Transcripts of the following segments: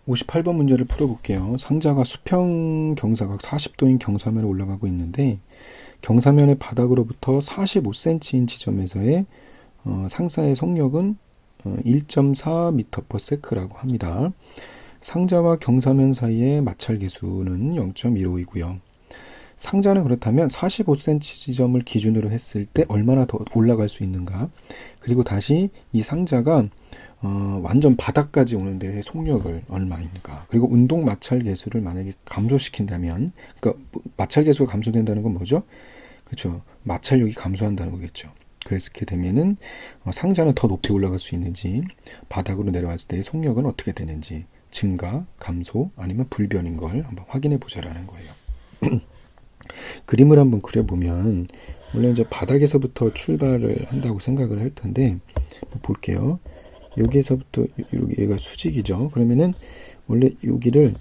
58번 문제를 풀어볼게요. 상자가 수평 경사각 40도인 경사면에 올라가고 있는데 경사면의 바닥으로부터 45cm인 지점에서의 상사의 속력은 1.4m/s라고 합니다. 상자와 경사면 사이의 마찰 계수는 0.15이고요. 상자는 그렇다면 45cm 지점을 기준으로 했을 때 얼마나 더 올라갈 수 있는가? 그리고 다시 이 상자가 완전 바닥까지 오는데 속력을 얼마인가? 그리고 운동 마찰 계수를 만약에 감소시킨다면, 그러니까 마찰 계수가 감소된다는 건 뭐죠? 그렇죠. 마찰력이 감소한다는 거겠죠. 그렇게 되면은 상자는 더 높이 올라갈 수 있는지, 바닥으로 내려왔을 때의 속력은 어떻게 되는지, 증가, 감소, 아니면 불변인 걸 한번 확인해 보자라는 거예요. 그림을 한번 그려보면, 물론 이제 바닥에서부터 출발을 한다고 생각을 할 텐데, 볼게요. 여기에서부터 여기가 수직이죠. 그러면은 원래 여기를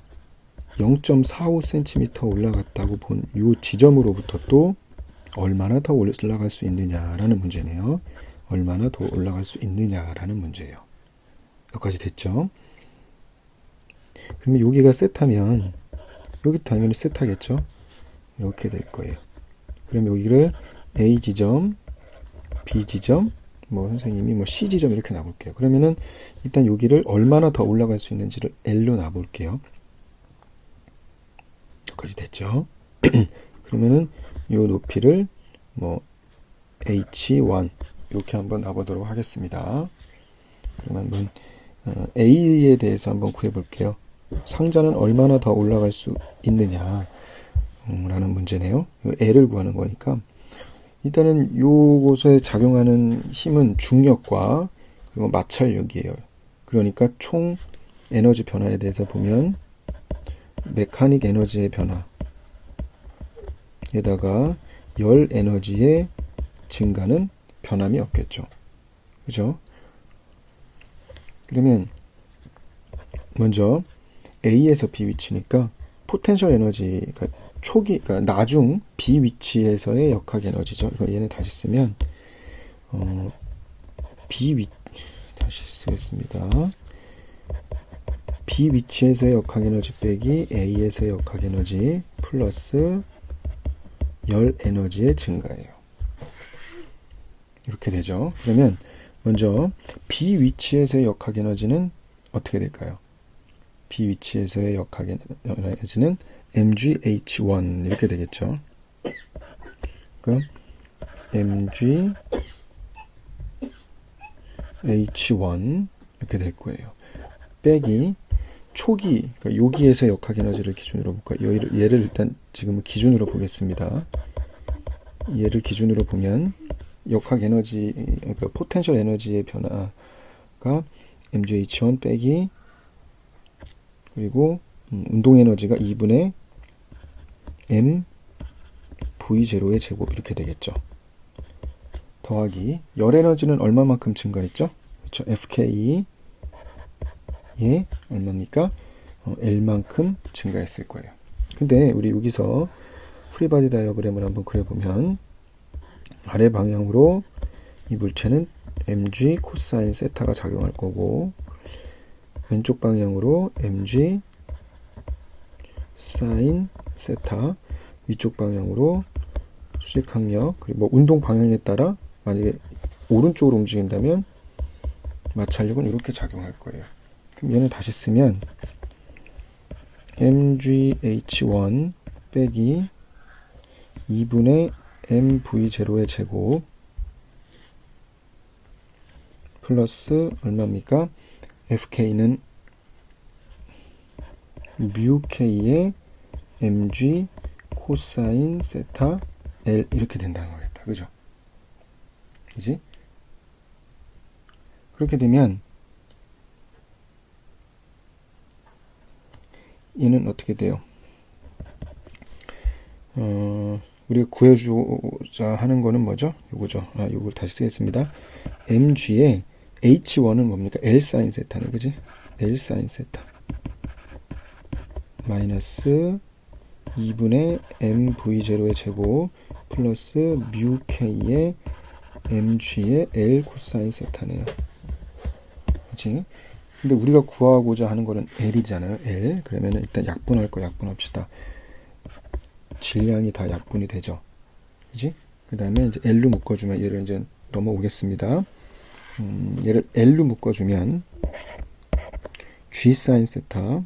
0.45cm 올라갔다고 본 이 지점으로부터 또 얼마나 더 올라갈 수 있느냐라는 문제네요. 얼마나 더 올라갈 수 있느냐라는 문제예요. 여기까지 됐죠? 그러면 여기가 세타면 여기 당연히 세타겠죠? 이렇게 될 거예요. 그럼 여기를 A 지점, B 지점, 선생님이 C 지점 이렇게 놔볼게요. 그러면은 일단 여기를 얼마나 더 올라갈 수 있는지를 L로 놔볼게요. 여기까지 됐죠? 그러면은 이 높이를 H1 이렇게 한번 놔보도록 하겠습니다. 그러면 한번 A에 대해서 한번 구해볼게요. 상자는 얼마나 더 올라갈 수 있느냐 라는 문제네요. L을 구하는 거니까 일단은 요곳에 작용하는 힘은 중력과 그리고 마찰력이에요. 그러니까 총 에너지 변화에 대해서 보면 메카닉 에너지의 변화에다가 열 에너지의 증가는 변함이 없겠죠. 그죠? 그러면 먼저 A에서 B 위치니까 포텐셜 에너지가 그러니까 나중 B 위치에서의 역학 에너지죠. 이거 얘는 다시 쓰면 다시 쓰겠습니다. B 위치에서의 역학 에너지 빼기 A에서의 역학 에너지 플러스 열 에너지의 증가예요. 이렇게 되죠. 그러면 먼저 B 위치에서의 역학 에너지는 어떻게 될까요? B 위치에서의 역학 에너지는 mgh1 이렇게 되겠죠. 그럼 mgh1 이렇게 될 거예요. 빼기 초기, 그러니까 여기에서 역학 에너지를 기준으로 볼까요? 얘를 일단 지금은 기준으로 보겠습니다. 얘를 기준으로 보면 역학 에너지, 그러니까 포텐셜 에너지의 변화가 mgh1 빼기 그리고 운동 에너지가 2분의 m v0의 제곱 이렇게 되겠죠. 더하기 열 에너지는 얼마만큼 증가했죠? 그렇죠. FK에 얼마입니까? L만큼 증가했을 거예요. 근데 우리 여기서 프리바디 다이어그램을 한번 그려보면 아래 방향으로 이 물체는 mg 코사인 세타가 작용할 거고 왼쪽 방향으로 mg 사인 세타, 위쪽 방향으로 수직항력, 그리고 운동 방향에 따라 만약에 오른쪽으로 움직인다면 마찰력은 이렇게 작용할 거예요. 그럼 얘는 다시 쓰면 mgh1 빼기 2분의 mv0의 제곱 플러스 얼마입니까? fk는 뮤k의 mg 코사인 세타 L 이렇게 된다는 거겠다. 그죠? 그지? 그렇게 되면 얘는 어떻게 돼요? 우리가 구해주자 하는 거는 뭐죠? 요거죠. 요걸 다시 쓰겠습니다. mg의 h1은 뭡니까? L 사인 세타네. 그지? L 사인 세타 마이너스 2분의 mv0의 제곱 플러스 뮤k의 mg의 L 코사인 세타네요. 그치? 근데 우리가 구하고자 하는 거는 L이잖아요. L. 그러면 일단 약분할 거 약분합시다. 질량이 다 약분이 되죠. 그지? 그 다음에 이제 L로 묶어주면 얘를 이제 넘어오겠습니다. 얘를 L로 묶어주면 G 사인 세타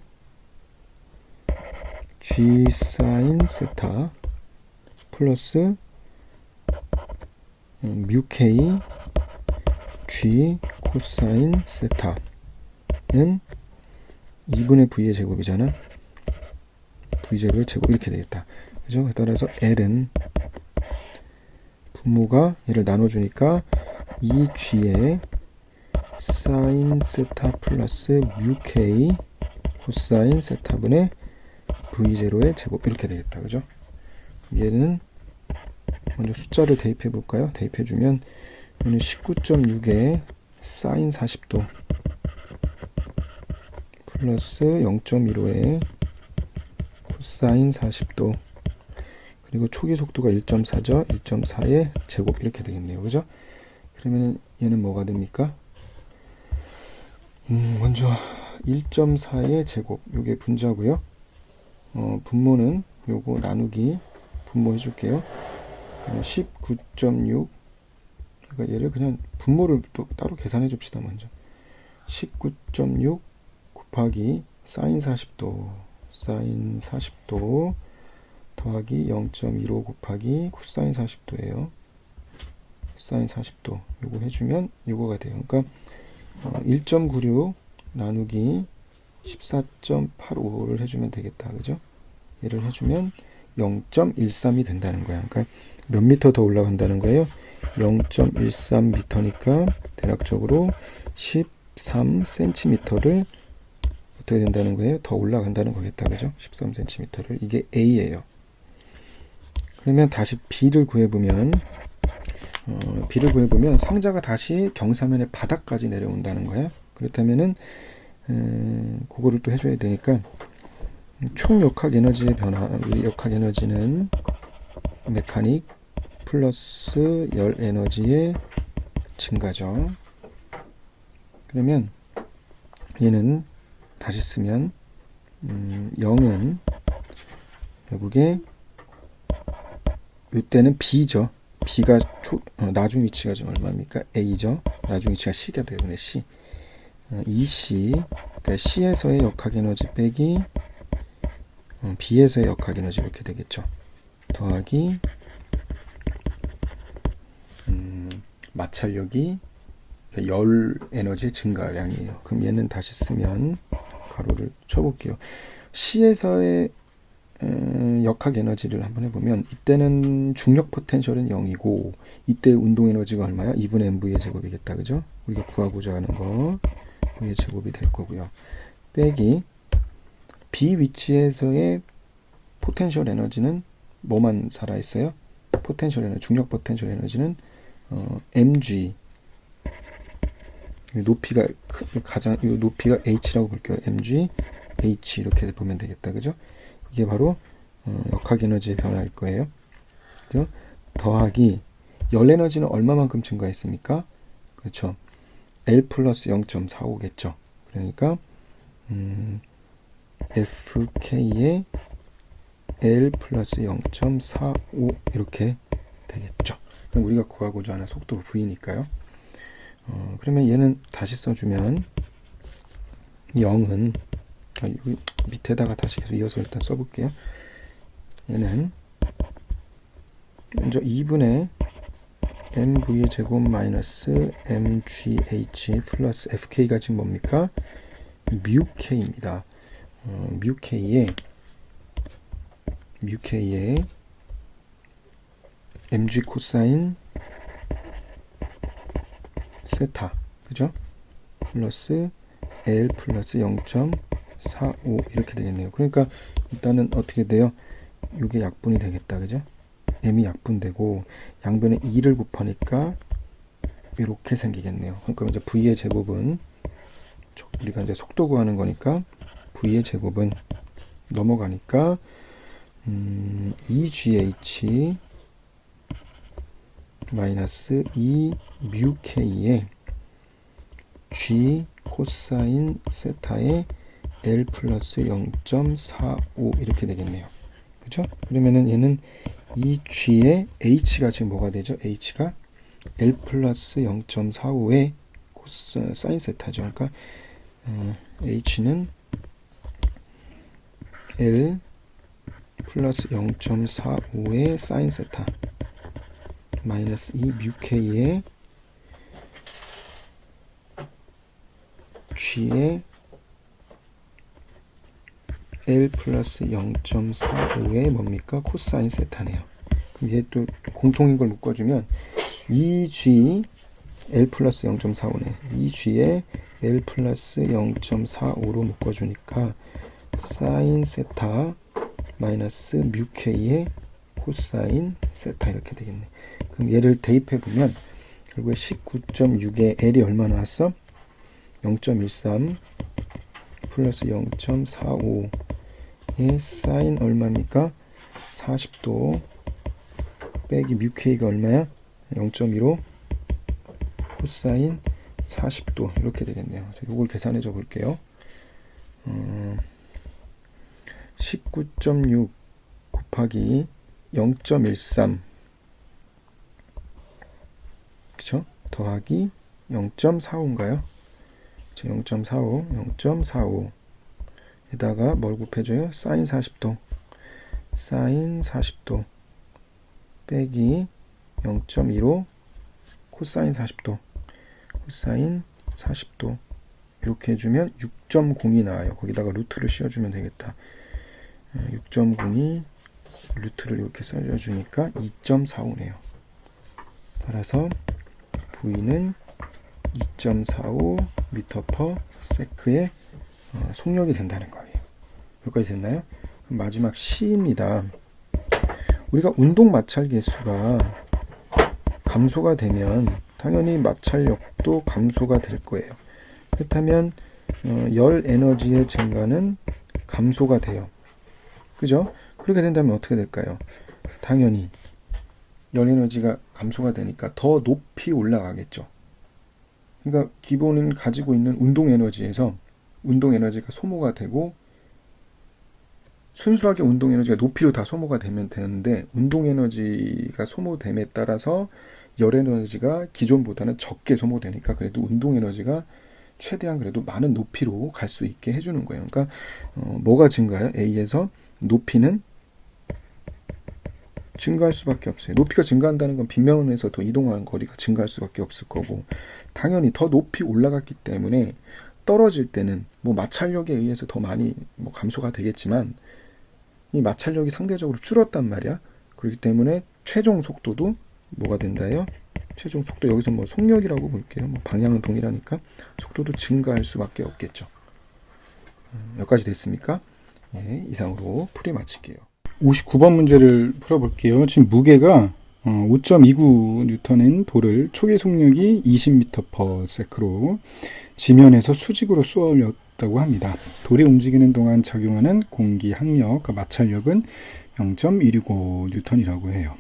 G 사인 세타 플러스 뮤 K G 코사인 세타는 2분의 V의 제곱이잖아. V 제곱의 제곱 이렇게 되겠다. 그죠? 따라서 L은 분모가 얘를 나눠주니까 2G의 사인 세타 플러스 뮤 K 코사인 세타분의 V0의 제곱 이렇게 되겠다. 그죠? 얘는 먼저 숫자를 대입해 볼까요? 대입해 주면 얘는 19.6에 사인 40도 플러스 0.15에 코사인 40도 그리고 초기 속도가 1.4죠. 1.4의 제곱 이렇게 되겠네요. 그죠? 그러면 얘는 뭐가 됩니까? 먼저 1.4의 제곱 요게 분자고요. 분모는 요거 나누기 분모해 줄게요. 19.6 그러니까 얘를 그냥 분모를 또 따로 계산해 줍시다. 먼저 19.6 곱하기 사인 40도 더하기 0.15 곱하기 코사인 40도예요. 사인 40도 요거 해주면 요거가 돼요. 그러니까 1.96 나누기 14.85를 해주면 되겠다. 그죠? 얘를 해주면 0.13이 된다는 거야. 그러니까 몇 미터 더 올라간다는 거예요? 0.13m니까 대략적으로 13cm를 어떻게 된다는 거예요? 더 올라간다는 거겠다. 그죠? 13cm를. 이게 A예요. 그러면 다시 B를 구해보면 상자가 다시 경사면의 바닥까지 내려온다는 거야. 그렇다면은 그거를 또 해줘야 되니까 총 역학 에너지의 변화, 우리 역학 에너지는 메카닉 플러스 열 에너지의 증가죠. 그러면 얘는 다시 쓰면 0은 결국에 이때는 B죠. B가 나중 위치가 좀 얼마입니까? A죠. 나중 위치가 C가 되겠네. C. 2C 그러니까 C에서의 역학 에너지 빼기 B에서의 역학 에너지 이렇게 되겠죠. 더하기 마찰력이 열 에너지의 증가량이에요. 그럼 얘는 다시 쓰면 가로를 쳐볼게요. C에서의 역학 에너지를 한번 해보면 이때는 중력 포텐셜은 0이고 이때 운동 에너지가 얼마야? 2분의 mv의 제곱이겠다. 그죠? 우리가 구하고자 하는 거 v의 제곱이 될 거고요. 빼기 B 위치에서의 포텐셜 에너지는 뭐만 살아있어요? 포텐셜 에너지, 중력 포텐셜 에너지는 mg 높이가 가장 높이가 h라고 볼게요. mg h 이렇게 보면 되겠다. 그죠? 이게 바로 역학 에너지의 변화일 거예요. 그죠? 더하기 열 에너지는 얼마만큼 증가했습니까? 그렇죠. L 플러스 0.45겠죠. 그러니까 FK의 L 플러스 0.45 이렇게 되겠죠. 그럼 우리가 구하고자 하는 속도 V니까요. 그러면 얘는 다시 써주면 0은 여기 밑에다가 다시 계속 이어서 일단 써볼게요. 얘는 먼저 2분의 mv의 제곱 마이너스 mgh 플러스 fk가 지금 뭡니까? 뮤k입니다. 뮤k의 mg 코사인 세타 그죠? 플러스 L 플러스 0.45 이렇게 되겠네요. 그러니까 일단은 어떻게 돼요? 이게 약분이 되겠다. 그죠? m이 약분되고 양변에 2를 곱하니까 이렇게 생기겠네요. 그러니까 이제 v의 제곱은 우리가 이제 속도 구하는 거니까 v의 제곱은 넘어가니까 2gh 마이너스 2뮤k의 g 코사인 세타의 L 플러스 0.45 이렇게 되겠네요. 그죠? 그러면은 얘는 이 G의 H가 지금 뭐가 되죠? H가 L 플러스 0.45의 사인 세타죠. 그러니까 H는 L 플러스 0.45의 사인 세타 마이너스 2 뮤k의 G의 L 플러스 0.45의 뭡니까? 코사인 세타네요. 그럼 얘 또 공통인 걸 묶어주면 2G L 플러스 0.45네. 2G에 L 플러스 0.45로 묶어주니까 사인 세타 마이너스 뮤k의 코사인 세타 이렇게 되겠네. 그럼 얘를 대입해보면 결국에 19.6에 L이 얼마 나왔어? 0.13 플러스 0.45의 사인 얼마입니까? 40도 빼기 뮤k가 얼마야? 0.15 코사인 40도 이렇게 되겠네요. 이걸 계산해 줘 볼게요. 19.6 곱하기 0.13 그쵸? 더하기 0.45인가요? 0.45 에다가 뭘 곱해줘요? 사인 40도 빼기 0.15 코사인 40도 이렇게 해주면 6.0이 나와요. 거기다가 루트를 씌워주면 되겠다. 6.0이 루트를 이렇게 써주니까 2.45네요. 따라서 V는 2.45 미터 퍼 세크의 속력이 된다는 거예요. 여기까지 됐나요? 그럼 마지막 C입니다. 우리가 운동 마찰 계수가 감소가 되면 당연히 마찰력도 감소가 될 거예요. 그렇다면 열 에너지의 증가는 감소가 돼요. 그죠? 그렇게 된다면 어떻게 될까요? 당연히 열 에너지가 감소가 되니까 더 높이 올라가겠죠. 그러니까 기본은 가지고 있는 운동 에너지에서 운동 에너지가 소모가 되고 순수하게 운동 에너지가 높이로 다 소모가 되면 되는데 운동 에너지가 소모됨에 따라서 열 에너지가 기존보다는 적게 소모되니까 그래도 운동 에너지가 최대한 그래도 많은 높이로 갈 수 있게 해주는 거예요. 그러니까 뭐가 증가해요? A에서 높이는 증가할 수밖에 없어요. 높이가 증가한다는 건 빗면에서 더 이동하는 거리가 증가할 수밖에 없을 거고 당연히 더 높이 올라갔기 때문에 떨어질 때는 뭐 마찰력에 의해서 더 많이 뭐 감소가 되겠지만 이 마찰력이 상대적으로 줄었단 말이야. 그렇기 때문에 최종 속도도 뭐가 된다요? 최종 속도 여기서 뭐 속력이라고 볼게요. 뭐 방향은 동일하니까 속도도 증가할 수밖에 없겠죠. 여기까지 됐습니까? 네, 이상으로 풀이 마칠게요. 59번 문제를 풀어볼게요. 지금 무게가 5.29N인 돌을 초기 속력이 20m/s로 지면에서 수직으로 쏘아 올렸다고 합니다. 돌이 움직이는 동안 작용하는 공기 항력, 그러니까 마찰력은 0.165N이라고 해요.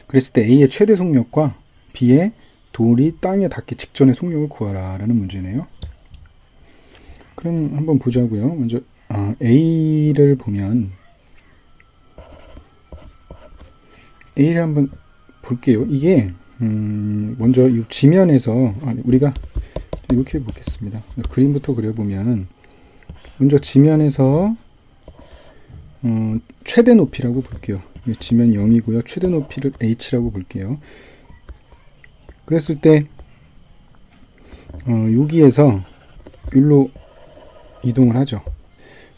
그랬을 때 A의 최대 속력과 B의 돌이 땅에 닿기 직전의 속력을 구하라 라는 문제네요. 그럼 한번 보자고요. 먼저 A를 보면 A를 한번 볼게요. 이게 먼저 이 지면에서 우리가 이렇게 보겠습니다. 그림부터 그려보면 먼저 지면에서 최대 높이라고 볼게요. 지면 0이고요. 최대 높이를 H라고 볼게요. 그랬을 때 여기에서 여기로 이동을 하죠.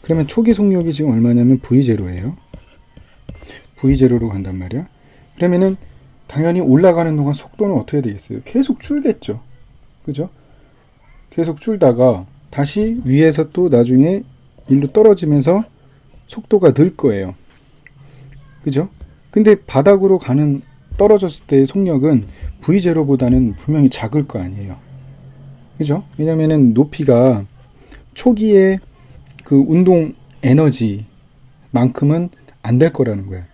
그러면 초기 속력이 지금 얼마냐면 V0예요. V0로 간단 말이야. 그러면은 당연히 올라가는 동안 속도는 어떻게 되겠어요? 계속 줄겠죠. 그죠? 계속 줄다가 다시 위에서 또 나중에 일로 떨어지면서 속도가 늘 거예요. 그죠? 근데 바닥으로 가는 떨어졌을 때의 속력은 V0보다는 분명히 작을 거 아니에요. 그죠? 왜냐면은 높이가 초기에 그 운동 에너지만큼은 안 될 거라는 거예요.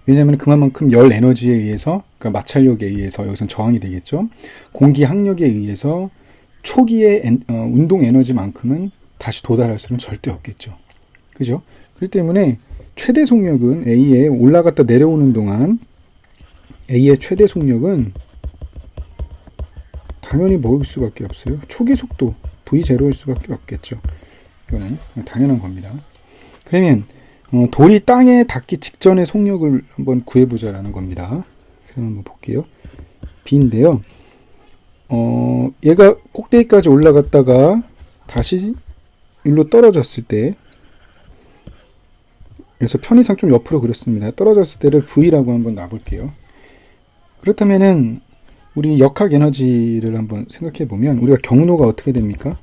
왜냐하면 그만큼 열 에너지에 의해서, 그러니까 마찰력에 의해서 여기선 저항이 되겠죠. 공기 항력에 의해서 초기의 운동 에너지만큼은 다시 도달할 수는 절대 없겠죠. 그죠? 그렇기 때문에 최대 속력은 A에 올라갔다 내려오는 동안 A의 최대 속력은 당연히 뭐일 수밖에 없어요. 초기 속도 V0일 수밖에 없겠죠. 이거는 당연한 겁니다. 그러면 돌이 땅에 닿기 직전의 속력을 한번 구해보자라는 겁니다. 그럼 한번 볼게요. B인데요. 얘가 꼭대기까지 올라갔다가 다시 일로 떨어졌을 때, 그래서 편의상 좀 옆으로 그렸습니다. 떨어졌을 때를 V라고 한번 놔볼게요. 그렇다면은 우리 역학 에너지를 한번 생각해 보면 우리가 경로가 어떻게 됩니까?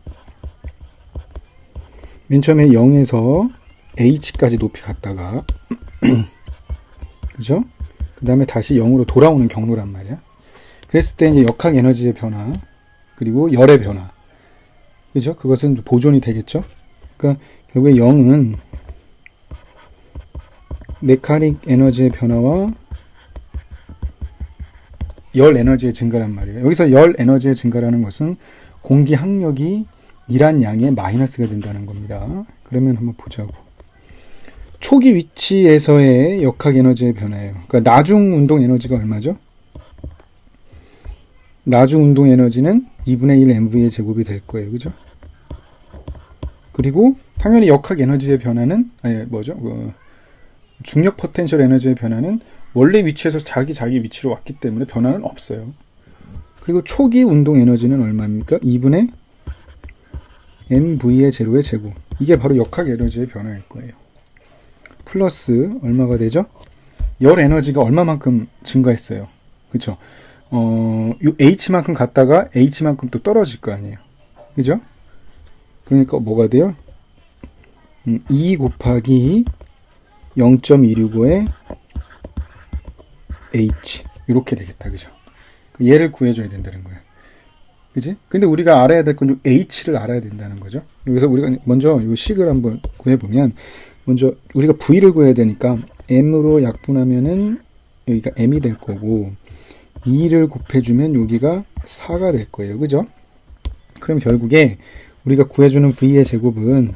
맨 처음에 0에서 H까지 높이 갔다가 그죠? 그 다음에 다시 0으로 돌아오는 경로란 말이야. 그랬을 때 이제 역학 에너지의 변화, 그리고 열의 변화, 그죠? 그것은 보존이 되겠죠? 그러니까 결국에 0은 메카닉 에너지의 변화와 열 에너지의 증가란 말이에요. 여기서 열 에너지의 증가라는 것은 공기 항력이 일한 양의 마이너스가 된다는 겁니다. 그러면 한번 보자고. 초기 위치에서의 역학 에너지의 변화예요. 그러니까 나중 운동 에너지가 얼마죠? 나중 운동 에너지는 2분의 1 mv의 제곱이 될 거예요. 그죠? 그리고 당연히 역학 에너지의 변화는 중력 포텐셜 에너지의 변화는 원래 위치에서 자기 위치로 왔기 때문에 변화는 없어요. 그리고 초기 운동 에너지는 얼마입니까? 2분의 mv의 제로의 제곱. 이게 바로 역학 에너지의 변화일 거예요. 플러스 얼마가 되죠? 열 에너지가 얼마만큼 증가했어요. 그렇죠? H만큼 갔다가 H만큼 또 떨어질 거 아니에요. 그죠? 그러니까 뭐가 돼요? 2 곱하기 0.265의 H 이렇게 되겠다. 그죠? 얘를 구해줘야 된다는 거야. 그지? 근데 우리가 알아야 될 건 H를 알아야 된다는 거죠. 여기서 우리가 먼저 이 식을 한번 구해보면, 먼저 우리가 V를 구해야 되니까 M으로 약분하면은 여기가 M이 될 거고, 2를 곱해주면 여기가 4가 될 거예요. 그죠? 그럼 결국에 우리가 구해주는 V의 제곱은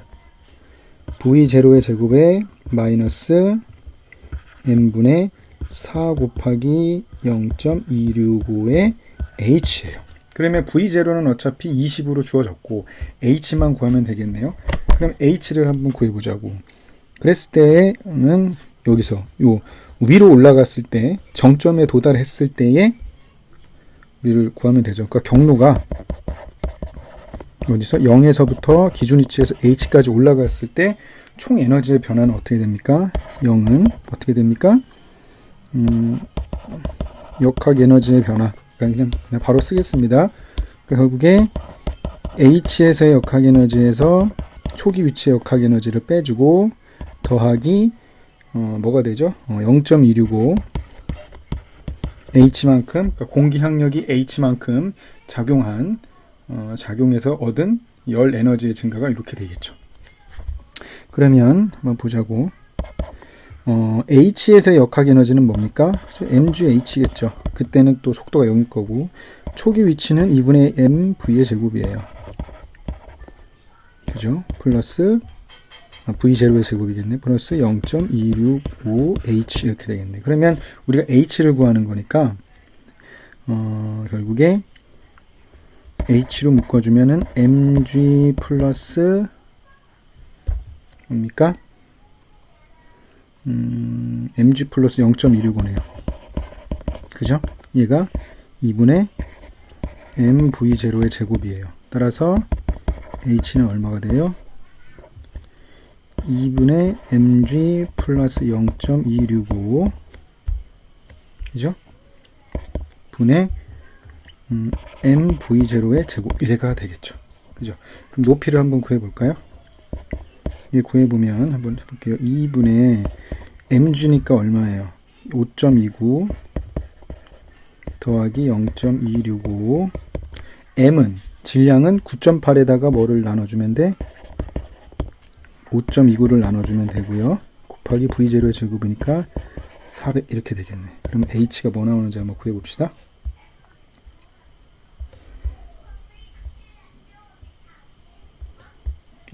V0의 제곱에 마이너스 M분의 4 곱하기 0.265의 H예요. 그러면 V0는 어차피 20으로 주어졌고 H만 구하면 되겠네요. 그럼 H를 한번 구해보자고. 그랬을 때는 여기서 요 위로 올라갔을 때 정점에 도달했을 때에 우리를 구하면 되죠. 그러니까 경로가 어디서 0에서부터 기준 위치에서 H까지 올라갔을 때 총 에너지의 변화는 어떻게 됩니까? 0은 어떻게 됩니까? 역학 에너지의 변화. 그냥 바로 쓰겠습니다. 그러니까 결국에 H에서의 역학 에너지에서 초기 위치의 역학 에너지를 빼주고 더하기 뭐가 되죠? 0.265 H만큼, 그러니까 공기 항력이 H만큼 작용해서 얻은 열 에너지의 증가가 이렇게 되겠죠. 그러면 한번 보자고. H에서의 역학 에너지는 뭡니까? mgh겠죠. 그때는 또 속도가 0일 거고, 초기 위치는 2분의 mv의 제곱이에요. 그죠? 플러스 v0의 제곱이겠네. 플러스 0.265h 이렇게 되겠네. 그러면 우리가 h를 구하는 거니까 결국에 h로 묶어주면은 mg 플러스 뭡니까? mg 플러스 0.265네요. 그죠? 얘가 2분의 mv0의 제곱이에요. 따라서 h는 얼마가 돼요? 2분의 mg 플러스 0.265 그죠? 분의 mv0의 제곱 이래가 되겠죠. 그죠? 그럼 높이를 한번 구해볼까요? 이게 구해보면 한번 해볼게요. 2분의 mg니까 얼마예요? 5.29 더하기 0.265 m은 질량은 9.8에다가 뭐를 나눠주면 돼? 5.29를 나눠주면 되고요. 곱하기 v0의 제곱이니까 400 이렇게 되겠네. 그럼 h가 뭐 나오는지 한번 구해봅시다.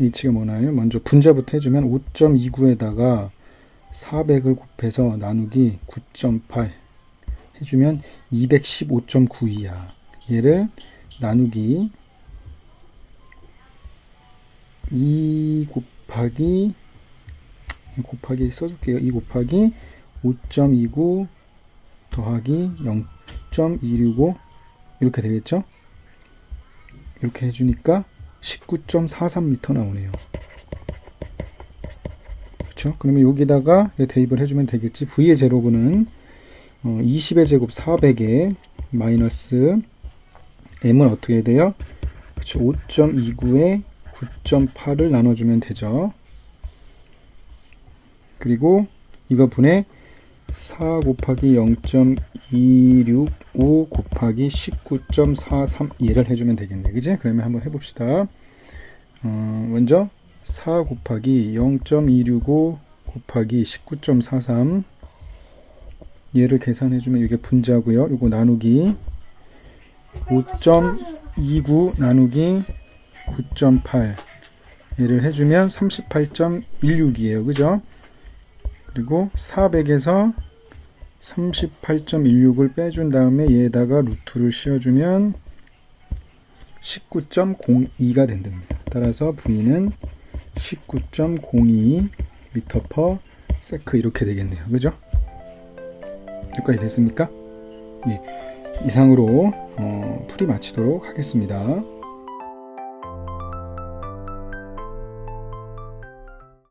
h가 뭐나요? 먼저 분자부터 해주면 5.29에다가 400을 곱해서 나누기 9.8 해주면 215.92야. 얘를 나누기 2 곱하기 써줄게요. 2 곱하기 5.29 더하기 0.265 이렇게 되겠죠? 이렇게 해주니까 19.43m 나오네요. 그렇죠? 그러면 여기다가 대입을 해주면 되겠지. v의 제곱은 20의 제곱 400에 마이너스 m은 어떻게 돼요? 그렇죠. 5.29에 9.8을 나눠주면 되죠. 그리고 이거 분의 4 곱하기 0.265 곱하기 19.43 얘를 해주면 되겠네. 그지? 그러면 한번 해봅시다. 먼저 4 곱하기 0.265 곱하기 19.43 얘를 계산해주면 이게 분자고요. 이거 나누기 5.29 나누기 9.8 얘를 해주면 38.16이에요. 그죠? 그리고 400에서 38.16을 빼준 다음에 얘에다가 루트를 씌워주면 19.02가 된답니다. 따라서 V는 19.02 m/s 이렇게 되겠네요. 그죠? 여기까지 됐습니까? 예, 이상으로 풀이 마치도록 하겠습니다.